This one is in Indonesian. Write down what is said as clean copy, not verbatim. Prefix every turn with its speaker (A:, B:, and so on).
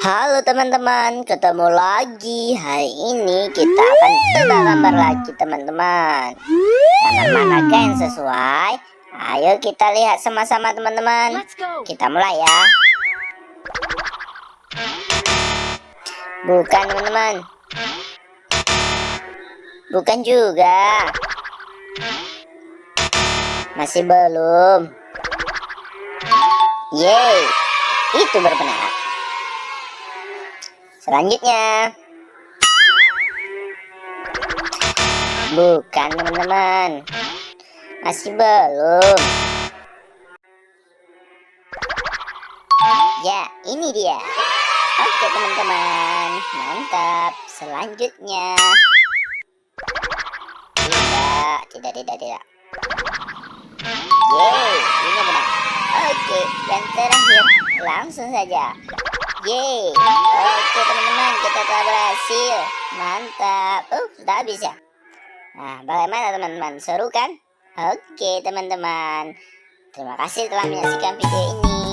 A: Halo teman-teman, ketemu lagi. Hari ini kita akan tebak gambar lagi teman-teman. Gambar manakah yang sesuai? Ayo kita lihat sama-sama teman-teman. Kita mulai ya. Bukan teman-teman. Bukan juga. Masih belum. Yeay, itu benar. Selanjutnya. Bukan teman-teman. Masih belum. Ya, ini dia. Oke teman-teman, mantap. Selanjutnya. Tidak. Yeay, ini benar. Oke, yang terakhir. Langsung saja. Yeay. Oke teman-teman, kita telah berhasil. Mantap. Sudah habis ya. Nah, bagaimana teman-teman? Seru kan? Oke teman-teman, terima kasih telah menyaksikan video ini.